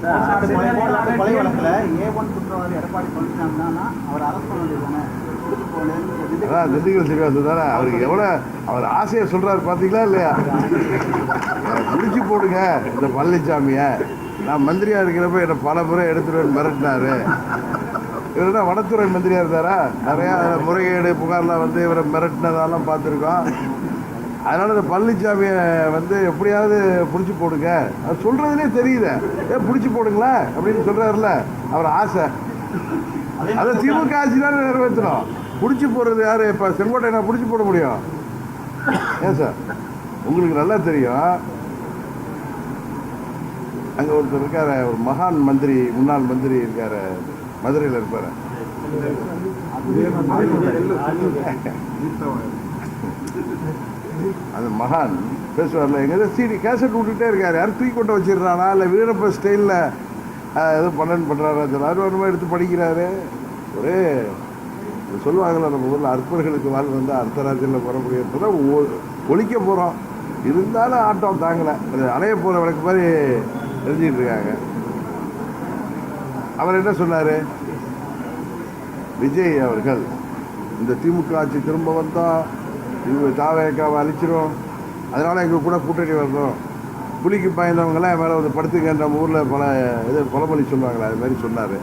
கொலை வழக்கில் A1 குற்றவாளி எடப்பாடி பழனிசாமி தான் அவர் அரெஸ்ட் பண்ண வேண்டியது தானே. அதான் திண்டுக்கல் சீனிவாசன் தானே. அவருக்கு எவ்வளோ அவர் ஆசையை சொல்கிறாரு பார்த்தீங்களா இல்லையா? முடிச்சு போடுங்க இந்த பழனிசாமியை. நான் மந்திரியாக இருக்கிறப்ப என்னை பல முறை எடுத்துகிட்டு மிரட்டினார். இவர் தான் வனத்துறை மந்திரியாக இருந்தாரா, நிறையா முறைகேடு புகார்லாம் வந்து இவரை மிரட்டினதெல்லாம் பார்த்துருக்கோம். அதனால் இந்த பழனிசாமியை வந்து எப்படியாவது பிடிச்சி போடுங்க, அது சொல்கிறதுலே தெரியுது. பிடிச்சி போடுங்களா அப்படின்னு சொல்கிறாருல, அவர் ஆசை. அதை திமுக ஆட்சி தான் நிறைவேற்றணும். பிடிச்சி போடுறது யார்? இப்போ செங்கோட்டை நான் பிடிச்சி போட முடியும்? ஏன் சார், உங்களுக்கு நல்லா தெரியும். அங்கே ஒருத்தர் இருக்கார், ஒரு மகான் மந்திரி, முன்னாள் மந்திரி இருக்கார், மதுரையில் இருப்பார். அந்த மகான் பேசுவார்ல, எங்கே சிடி கேசட் விட்டுட்டே இருக்கார். யாரும் தூக்கி கொண்டு வச்சிடுறானா இல்லை வீரப்ப ஸ்டைலில் எதுவும் பண்ணுறாரா சொன்னார். ஒரு எடுத்து படிக்கிறாரு. ஒரு சொல்லுவாங்கள்ல, நம்ம ஊரில் அற்பர்களுக்கு வாழ் வந்து அர்த்தராஜ்யில் போட முடியாது, ஒழிக்க போகிறோம். இருந்தாலும் ஆட்டம் தாங்கலை, அது அலைய போகிற வழக்கு மாதிரி தெரிஞ்சிட்டு இருக்காங்க. அவர் என்ன சொன்னார்? விஜய் அவர்கள் இந்த திமுக ஆட்சி திரும்ப வந்தால் இவங்க தாவேக்காவை அழிச்சிரும், அதனால் எங்கள் கூட கூட்டணி வரணும், புலிக்கு பயந்தவங்களாம் மேலே வந்து படுத்துக்க நம்ம ஊரில் பல இது பழமொழி சொல்லுவாங்களே, அது மாதிரி சொன்னார்.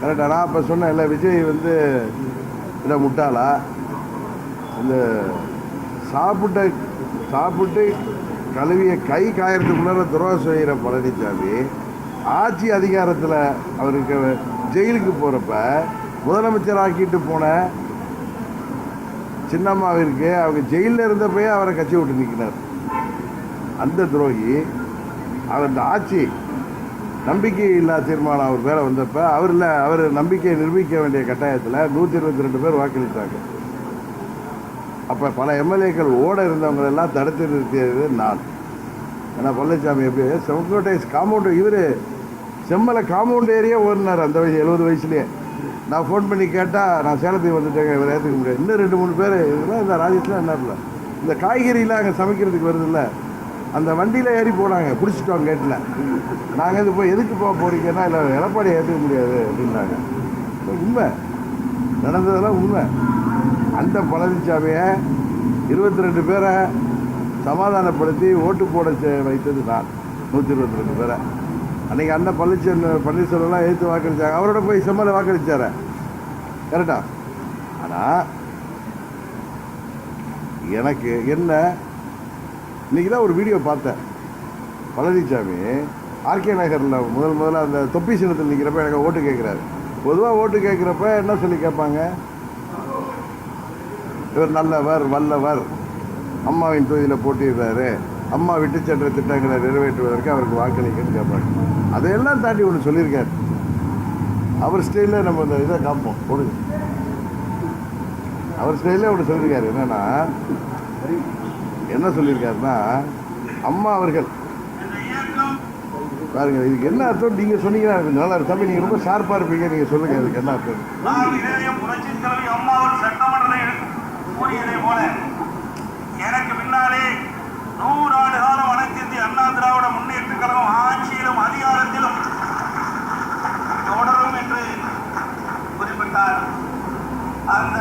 கரெக்டாக நான் அப்போ சொன்னேன், இல்லை விஜய் வந்து இதை முட்டாளா, இந்த சாப்பிட்டு கழுவிய கை காயறதுக்குள்ளார துரோகம் செய்கிற பழனிசாமி ஆட்சி அதிகாரத்தில் அவருக்கு ஜெயிலுக்கு போகிறப்ப முதலமைச்சர் ஆக்கிட்டு போன சின்னம்மாவிற்கு அவங்க ஜெயிலில் இருந்தப்பயே அவரை கட்சி விட்டு நிற்கினார். அந்த துரோகி அவர் ஆட்சி நம்பிக்கை இல்லா தீர்மானம் அவர் மேலே வந்தப்போ அவர் நம்பிக்கையை நிரூபிக்க வேண்டிய கட்டாயத்தில் 122 பேர் வாக்களித்தாங்க. அப்போ பல எம்எல்ஏக்கள் ஓட இருந்தவங்களெல்லாம் தடுத்து நிறுத்தியது நான். ஏன்னா பழனிசாமி எப்படி செங்கோட்டை காம்பவுண்டு, இவர் செம்மலை காம்பவுண்ட் ஏரியா ஓடினார் அந்த வயசு 70 வயசுலேயே. நான் ஃபோன் பண்ணி கேட்டால் நான் சேலத்துக்கு வந்துட்டேங்க, இவர் ஏற்றுக்க முடியாது. இன்னும் 2-3 பேர் இதெல்லாம் இந்த ராஜேஷ்லாம் என்ன இந்த காய்கறிலாம் அங்கே சமைக்கிறதுக்கு வருதுல்ல, அந்த வண்டியில் ஏறி போனாங்க, பிடிச்சிட்டோம் கேட்டில். நாங்கள் இது போய் எதுக்கு போக போகிறீங்கன்னா, இல்லை எடப்பாடி ஏற்றுக்க முடியாது அப்படின்னாங்க. உண்மை நடந்ததெல்லாம் உண்மை. அந்த பழனிசாமியை 22 பேரை சமாதானப்படுத்தி ஓட்டு போட வைத்தது நான். 122 பேரை அன்றைக்கி அண்ணன் பன்னீர்செல்வம்லாம் எழுத்து வாக்களித்தாங்க. அவரோட போய் செம்மலை வாக்களித்தார். கரெக்டா? ஆனால் எனக்கு என்ன, இன்றைக்கி தான் ஒரு வீடியோ பார்த்தேன். பழனிசாமி ஆர்கே நகரில் முதல்ல அந்த தொப்பி சின்னத்தில் நிற்கிறப்ப எனக்கு ஓட்டு கேட்குறாரு. பொதுவாக ஓட்டு கேட்குறப்ப என்ன சொல்லி கேட்பாங்க? இவர் நல்லவர், வல்லவர், அம்மாவின் தொகுதியில் போட்டிடுறாரு, அம்மா விட்டு சென்ற திட்டங்களை நிறைவேற்றுவதற்கு அவருக்கு வாக்களிக்கன்னு கேட்பாங்க. அதையெல்லாம் தாண்டி ஒன்று சொல்லியிருக்காரு. அவர் ஸ்டைலில் நம்ம இந்த இதை காப்போம் கொடுங்க. அவர் ஸ்டைலில் ஒன்று சொல்லியிருக்காரு. என்னென்னா, என்ன சொல்லியிருக்காருன்னா, அம்மா அவர்கள் பாருங்க, இதுக்கு என்ன அர்த்தம் நீங்கள் சொன்னீங்கன்னா நல்லா இருக்கும். தம்பி, நீங்கள் ரொம்ப ஷார்ப்பாக இருப்பீங்க, நீங்கள் சொல்லுங்கள் இதுக்கு என்ன அர்த்தம். எனக்கு பின்னாலே 100 ஆண்டு காலம் அனைத்து இந்திய அண்ணா திராவிட முன்னேற்ற கழகம் ஆட்சியிலும் அதிகாரத்திலும் தொடரும் என்று குறிப்பிட்டார். அந்த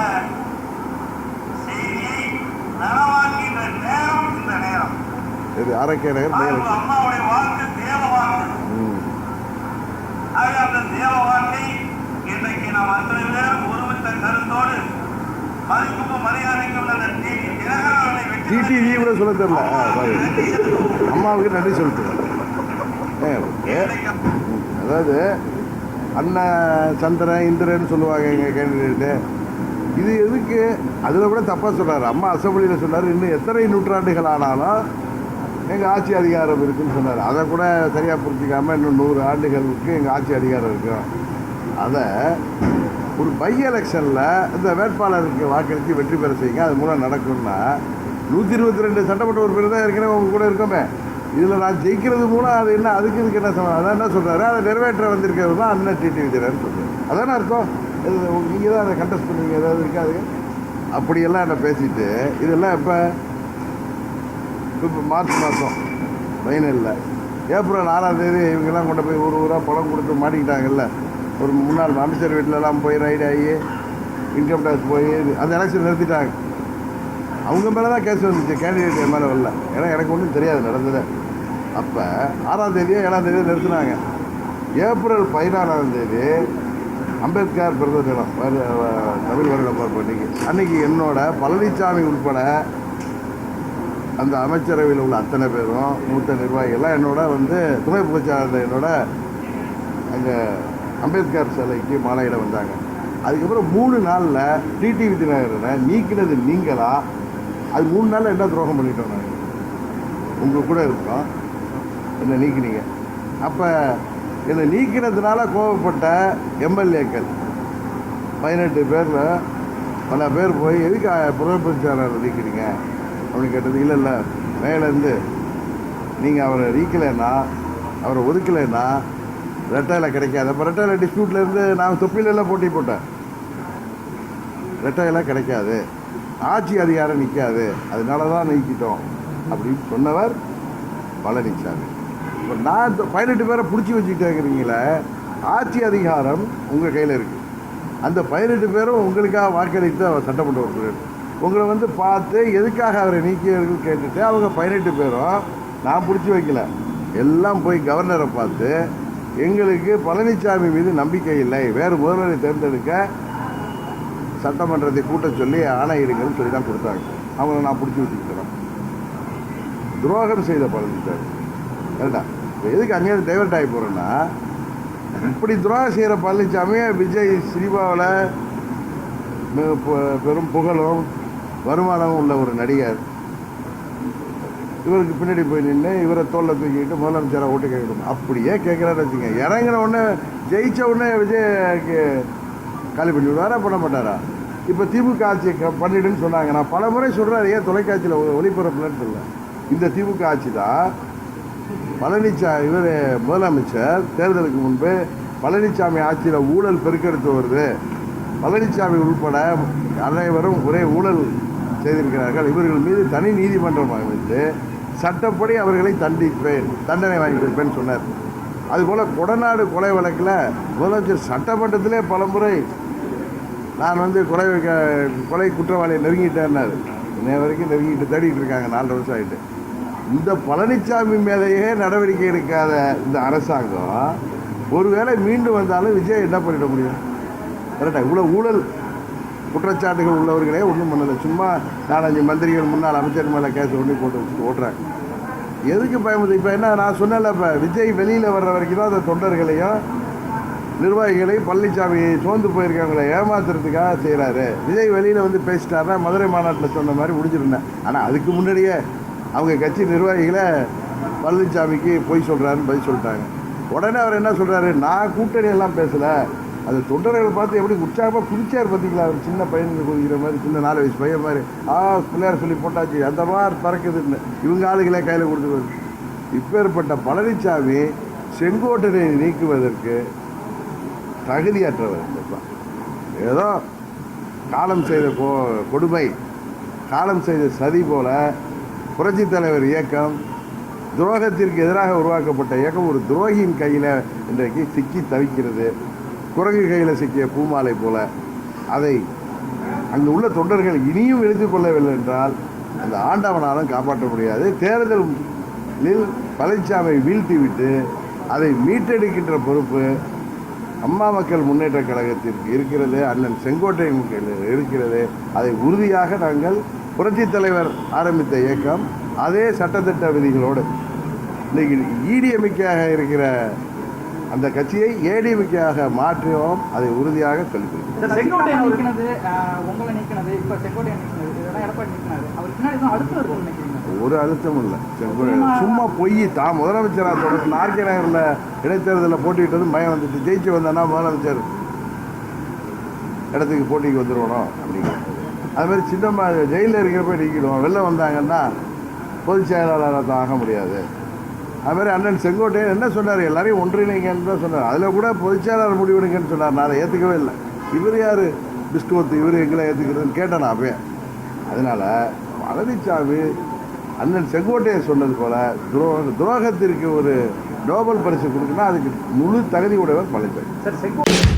செய்தியை நனவாக்கின்ற நேரம் இந்த நேரம். அம்மாவுடைய வாக்கு தேவ வாக்கு. அந்த தேவ வாக்கை இன்றைக்கு நாம் அத்தனை பேரும் ஒருமித்த கருத்தோடு மதிப்புக்கும் மரியாதைக்கும் டிடிவி கூட சொல்ல தெரியல. அம்மாவுக்கு நன்றி சொல்லிட்டு, அதாவது அண்ணன் சந்திரன் இந்திரன்னு சொல்லுவாங்க எங்கள் கேண்டிடேட்டு. இது எதுக்கு? அதில் கூட தப்பாக சொல்கிறார். அம்மா அசம்பிளியில் சொன்னார், இன்னும் எத்தனை நூற்றாண்டுகள் ஆனாலும் எங்கள் ஆட்சி அதிகாரம் இருக்குதுன்னு சொன்னார். அதை கூட சரியாக புரிஞ்சிக்காமல் இன்னும் 100 ஆண்டுகளுக்கு எங்கள் ஆட்சி அதிகாரம் இருக்கும். அதை ஒரு பை எலெக்ஷனில் இந்த வேட்பாளருக்கு வாக்களித்து வெற்றி பெற செய்யுங்க, அது மூலம் நடக்கும்னா 122 சட்டமன்ற உறுப்பினர் தான் ஏற்கனவே அவங்க கூட இருக்கோமே. இதில் நான் ஜெயிக்கிறது மூலம் அது என்ன, அதுக்கு இதுக்கு என்ன சம்பந்தம்? அதான் என்ன சொல்கிறாரு, அதை நிறைவேற்ற வந்திருக்கிறது தான் அண்ணன் டிடிவி தினகரன் சொல்கிறார். அதானே அர்த்தம். நீங்கள் தான் அதை கண்டெஸ்ட் பண்ணுவீங்க, ஏதாவது இருக்காது. அப்படியெல்லாம் என்ன பேசிட்டு இதெல்லாம் இப்போ மார்ச் மாதம் ஃபைனலில் ஏப்ரல் 6ஆம் தேதி இவங்கெல்லாம் கொண்டு போய் ஊராக பணம் கொடுத்து மாட்டிக்கிட்டாங்கல்ல. ஒரு முன்னாள் அமைச்சர் வீட்டிலலாம் போய் ரைடு ஆகி இன்கம் டேக்ஸ் போய் அந்த எலெக்ஷன் நிறுத்திட்டாங்க. அவங்க மேலே தான் கேஸ் வந்துச்சு, கேண்டிடேட் மேலே வரல. ஏன்னா எனக்கு ஒன்றும் தெரியாது நடந்தது. அப்போ 6ஆம் தேதியோ 7ஆம் தேதியோ நிறுத்தினாங்க. ஏப்ரல் 14ஆம் தேதி அம்பேத்கர் பிறந்த தினம், தமிழ் வருட பிறப்பு அன்னைக்கு என்னோட பழனிசாமி உட்பட அந்த அமைச்சரவையில் உள்ள அத்தனை பேரும் மூத்த நிர்வாகிகள்லாம் என்னோட துணை பொதுச்செயலாளர் என்னோட அங்கே அம்பேத்கர் சிலைக்கு மாலையிட வந்தாங்க. அதுக்கப்புறம் 3 நாளில் டிடிவி தினகரனை நீக்கினது நீங்களா? அது 3 நாளில் என்ன துரோகம் பண்ணிட்டோம்? நாங்கள் உங்கள் கூட இருக்கோம், என்னை நீக்கினீங்க. அப்போ என்னை நீக்கினதுனால கோபப்பட்ட எம்எல்ஏக்கள் 18 பேரில் பல பேர் போய் எதுக்கு துணை பொதுச்செயலாளர் நீக்கிறீங்க அப்படின்னு கேட்டது. இல்லை மேலேருந்து நீங்கள் அவரை நீக்கலைன்னா, அவரை ஒதுக்கலைன்னா ரெட்டையில் கிடைக்காது. அப்போ ரெட்டையில் டிஸ்பியூட்லேருந்து நான் தொப்பிலெல்லாம் போட்டி போட்டேன். ரெட்டையில் கிடைக்காது, ஆட்சி அதிகாரம் நிற்காது, அதனால தான் நீக்கிட்டோம் அப்படின்னு சொன்னவர் பழனிசாமி. இப்போ நான் 18 பேரை பிடிச்சி வச்சுக்கிட்டேங்கிறீங்களே, ஆட்சி அதிகாரம் உங்கள் கையில் இருக்குது. அந்த 18 பேரும் உங்களுக்காக வாக்களித்த சட்டமன்ற உறுப்பினர் உங்களை பார்த்து எதுக்காக அவரை நீக்கியவர்கள் கேட்டுட்டு அவங்க 18 பேரும் நான் பிடிச்சி வைக்கல, எல்லாம் போய் கவர்னரை பார்த்து எங்களுக்கு பழனிசாமி மீது நம்பிக்கை இல்லை, வேறு முதல்வரை தேர்ந்தெடுக்க சட்டமன்றத்தை கூட்ட சொல்லி ஆணையிடுங்கன்னு சொல்லி தான் கொடுத்தாங்க. அவங்கள நான் பிடிச்சி வச்சுக்கிட்டேன். துரோகம் செய்த பழனிசாமி கரெக்டா. இப்போ எதுக்கு அங்கேயே டைவர்ட் ஆகி போகிறேன்னா, இப்படி துரோகம் செய்கிற பழனிசாமி விஜய் சினிமாவில் பெரும் புகழும் வருமானமும் உள்ள ஒரு நடிகர், இவருக்கு பின்னாடி போய் நின்று இவரை தோளில் தூக்கிட்டு முதலமைச்சராக ஓட்டு கேட்கணும் அப்படியே கேட்குறாரு வச்சுங்க. இறங்கின உடனே ஜெயித்த உடனே விஜய்க்கு காலி பண்ணி விடுவாரா, பண்ண மாட்டாரா? இப்போ திமுக ஆட்சி பண்ணிடுன்னு சொன்னாங்க. நான் பல முறை சொல்கிறேன், ஏன் தொலைக்காட்சியில் ஒளிபரப்புலன்னு சொல்ல. இந்த திமுக ஆட்சி தான் பழனிசாமி இவர் முதலமைச்சர் தேர்தலுக்கு முன்பு பழனிசாமி ஆட்சியில் ஊழல் பெருக்கெடுத்து வருது, பழனிசாமி உள்பட அனைவரும் ஒரே ஊழல் செய்திருக்கிறார்கள், இவர்கள் மீது தனி நீதிமன்றம் அமைத்து சட்டப்படி அவர்களை தண்டனை வாங்கி கொடுப்பேன்னு சொன்னார். அதுபோல் கொடநாடு கொலை வழக்கில் முதலமைச்சர் சட்டமன்றத்திலே பலமுறை நான் கொலை குற்றவாளியை நெருங்கிட்டேன்னாரு. இன்னைய வரைக்கும் நெருங்கிட்டு தேடிட்டு இருக்காங்க, 4 வருஷம் ஆகிட்டு. இந்த பழனிசாமி மேலேயே நடவடிக்கை எடுக்காத இந்த அரசாங்கம் ஒருவேளை மீண்டும் வந்தாலும் விஜய் என்ன பண்ணிட முடியும்? கரெக்டாக இவ்வளோ ஊழல் குற்றச்சாட்டுகள் உள்ளவர்களே ஒன்றும் பண்ணலை. சும்மா 4-5 மந்திரிகள் முன்னாள் அமைச்சர் மேலே கேஸ் ஒன்று போட்டு வச்சுட்டு ஓட்டுறாங்க. எதுக்கு பயமுது? இப்போ என்ன நான் சொன்னல, இப்போ விஜய் வெளியில் வர்ற வரைக்கும் தான் அந்த தொண்டர்களையும் நிர்வாகிகளையும் பழனிசாமி சோர்ந்து போயிருக்கவங்களை ஏமாத்துறதுக்காக செய்கிறாரு. விஜய் வெளியில் பேசிட்டாருன்னா மதுரை மாநாட்டில் சொன்ன மாதிரி முடிஞ்சிருந்தேன். ஆனால் அதுக்கு முன்னாடியே அவங்க கட்சி நிர்வாகிகளை பழனிசாமிக்கு பொய் சொல்கிறாருன்னு பதில் சொல்லிட்டாங்க. உடனே அவர் என்ன சொல்கிறாரு, நான் கூட்டணி எல்லாம் பேசலை, அது தொண்டர்களை பார்த்து எப்படி உற்சாகமாக குதிச்சார் பார்த்தீங்களா? அவர் சின்ன பையனுக்கு குதிக்கிற மாதிரி, சின்ன 4 வயசு பையன் மாதிரி பிள்ளையார் சொல்லி போட்டாச்சு அந்த மாதிரி பறக்குதுன்னு இவங்க ஆளுகளே கையில் கொடுத்துருவாரு. இப்பேற்பட்ட பழனிசாமி செங்கோட்டனை நீக்குவதற்கு தகுதியற்றவர். ஏதோ காலம் செய்த கொடுமை, காலம் செய்த சதி போல புரட்சித் தலைவர் இயக்கம், துரோகத்திற்கு எதிராக உருவாக்கப்பட்ட இயக்கம் ஒரு துரோகியின் கையில் இன்றைக்கு சிக்கி தவிக்கிறது. குரங்கு கையில் சிக்கிய பூமாலை போல. அதை அங்கு உள்ள தொண்டர்கள் இனியும் எடுத்துக் கொள்ளவில்லை என்றால் அந்த ஆண்டவனாலும் காப்பாற்ற முடியாது. தேர்தலில் பழனிசாமியை வீழ்த்திவிட்டு அதை மீட்டெடுக்கின்ற பொறுப்பு அம்மா மக்கள் முன்னேற்ற கழகத்திற்கு இருக்கிறது, அண்ணன் செங்கோட்டையன் இருக்கிறது. அதை உறுதியாக நாங்கள் புரட்சித் தலைவர் ஆரம்பித்த இயக்கம் அதே சட்டத்திட்ட விதிகளோடு இன்றைக்கி இடிஎம்கேயாக இருக்கிற அந்த கட்சியை ஏடிஎம்கேயாக மாற்றுவோம். அதை உறுதியாக சொல்லிக் ஒரு அழுத்தம் இல்லை. சும்மா பொய் தான் முதலமைச்சராக தொடர்ந்து ஆர்கே நகரில் இடைத்தேர்தலில் போட்டிக்கிட்டது பயம் வந்துட்டு, ஜெயிச்சு வந்தோன்னா முதலமைச்சர் இடத்துக்கு போட்டிக்கு வந்துடுவோம் அப்படிங்கிறது. அதுமாதிரி சின்னம்மா ஜெயிலில் இருக்கிறப்ப நீக்கிடுவோம், வெளில வந்தாங்கன்னா பொதுச் செயலாளராக ஆக முடியாது. அதுமாதிரி அண்ணன் செங்கோட்டையன் என்ன சொன்னார், எல்லாரையும் ஒன்றிணைங்கன்னு தான் சொன்னார். அதில் கூட பொதுச் செயலாளர் முடிவெடுங்கன்னு சொன்னார். நான் அதை ஏற்றுக்கவே இல்லை. இவர் யார் பிஸ்கோத்து, இவர் எங்களை ஏற்றுக்கிறதுன்னு கேட்டேன் நான் அப்பயே. அதனால் பழனிசாமி அண்ணன் செங்கோட்டையன் சொன்னது போல துரோகத்திற்கு ஒரு நோபல் பரிசு கொடுக்கணும்னா அதுக்கு முழு தகுதி உடையவர் பழனிசாமி. சார் செங்கோட்டையன்